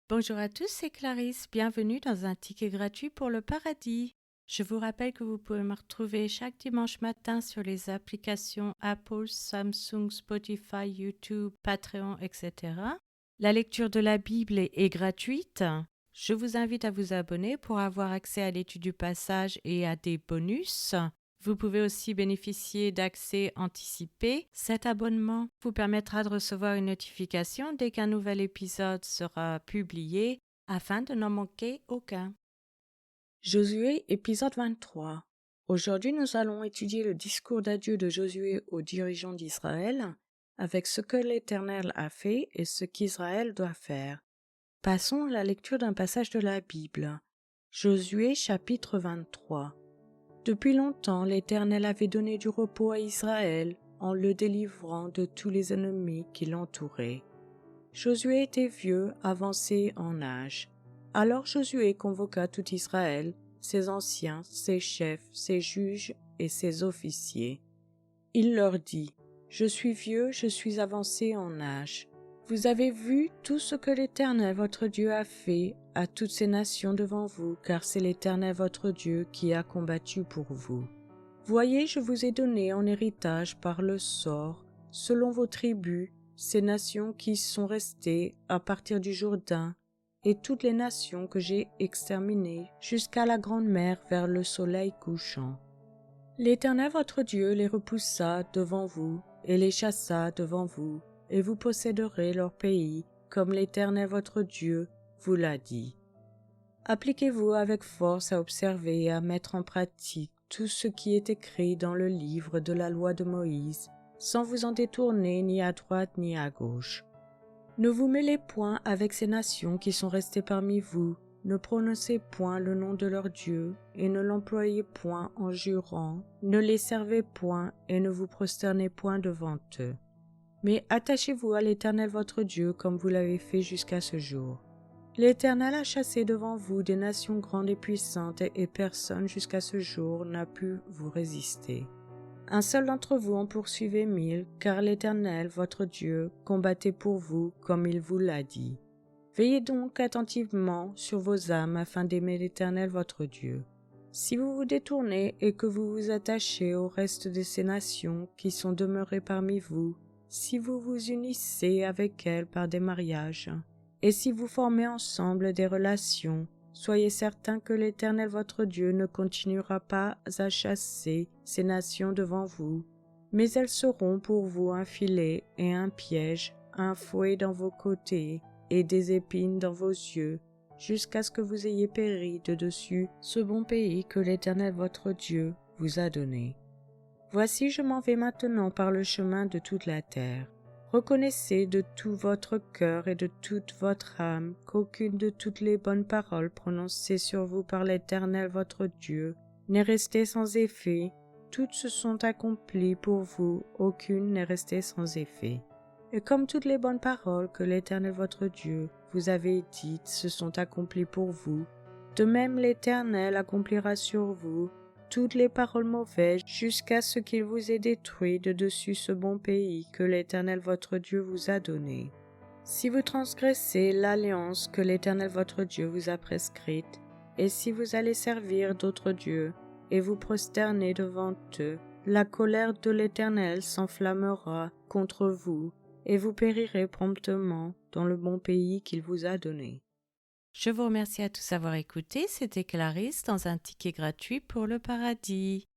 Bonjour à tous, c'est Clarisse. Bienvenue dans un ticket gratuit pour le paradis. Je vous rappelle que vous pouvez me retrouver chaque dimanche matin sur les applications Apple, Samsung, Spotify, YouTube, Patreon, etc. La lecture de la Bible est gratuite. Je vous invite à vous abonner pour avoir accès à l'étude du passage et à des bonus. Vous pouvez aussi bénéficier d'accès anticipé. Cet abonnement vous permettra de recevoir une notification dès qu'un nouvel épisode sera publié afin de n'en manquer aucun. Josué, épisode 23. Aujourd'hui, nous allons étudier le discours d'adieu de Josué aux dirigeants d'Israël avec ce que l'Éternel a fait et ce qu'Israël doit faire. Passons à la lecture d'un passage de la Bible. Josué chapitre 23. Depuis longtemps, l'Éternel avait donné du repos à Israël en le délivrant de tous les ennemis qui l'entouraient. Josué était vieux, avancé en âge. Alors Josué convoqua tout Israël, ses anciens, ses chefs, ses juges et ses officiers. Il leur dit : « Je suis vieux, je suis avancé en âge. Vous avez vu tout ce que l'Éternel votre Dieu a fait à toutes ces nations devant vous, car c'est l'Éternel votre Dieu qui a combattu pour vous. Voyez, je vous ai donné en héritage par le sort, selon vos tribus, ces nations qui sont restées à partir du Jourdain, et toutes les nations que j'ai exterminées jusqu'à la grande mer vers le soleil couchant. L'Éternel votre Dieu les repoussa devant vous et les chassa devant vous, et vous posséderez leur pays, comme l'Éternel votre Dieu vous l'a dit. Appliquez-vous avec force à observer et à mettre en pratique tout ce qui est écrit dans le livre de la loi de Moïse, sans vous en détourner ni à droite ni à gauche. Ne vous mêlez point avec ces nations qui sont restées parmi vous, ne prononcez point le nom de leur Dieu, et ne l'employez point en jurant, ne les servez point, et ne vous prosternez point devant eux. Mais attachez-vous à l'Éternel votre Dieu comme vous l'avez fait jusqu'à ce jour. L'Éternel a chassé devant vous des nations grandes et puissantes, et personne jusqu'à ce jour n'a pu vous résister. Un seul d'entre vous en poursuivait 1000, car l'Éternel, votre Dieu, combattait pour vous comme il vous l'a dit. Veillez donc attentivement sur vos âmes afin d'aimer l'Éternel votre Dieu. Si vous vous détournez et que vous vous attachez au reste de ces nations qui sont demeurées parmi vous, si vous vous unissez avec elles par des mariages, et si vous formez ensemble des relations, soyez certains que l'Éternel votre Dieu ne continuera pas à chasser ces nations devant vous, mais elles seront pour vous un filet et un piège, un fouet dans vos côtés et des épines dans vos yeux, jusqu'à ce que vous ayez péri de dessus ce bon pays que l'Éternel votre Dieu vous a donné. Voici, je m'en vais maintenant par le chemin de toute la terre. Reconnaissez de tout votre cœur et de toute votre âme qu'aucune de toutes les bonnes paroles prononcées sur vous par l'Éternel votre Dieu n'est restée sans effet. Toutes se sont accomplies pour vous, aucune n'est restée sans effet. Et comme toutes les bonnes paroles que l'Éternel votre Dieu vous avait dites se sont accomplies pour vous, de même l'Éternel accomplira sur vous toutes les paroles mauvaises jusqu'à ce qu'il vous ait détruit de dessus ce bon pays que l'Éternel votre Dieu vous a donné. Si vous transgressez l'alliance que l'Éternel votre Dieu vous a prescrite, et si vous allez servir d'autres dieux, et vous prosterner devant eux, la colère de l'Éternel s'enflammera contre vous, et vous périrez promptement dans le bon pays qu'il vous a donné. Je vous remercie à tous d'avoir écouté. C'était Clarisse dans un ticket gratuit pour le paradis.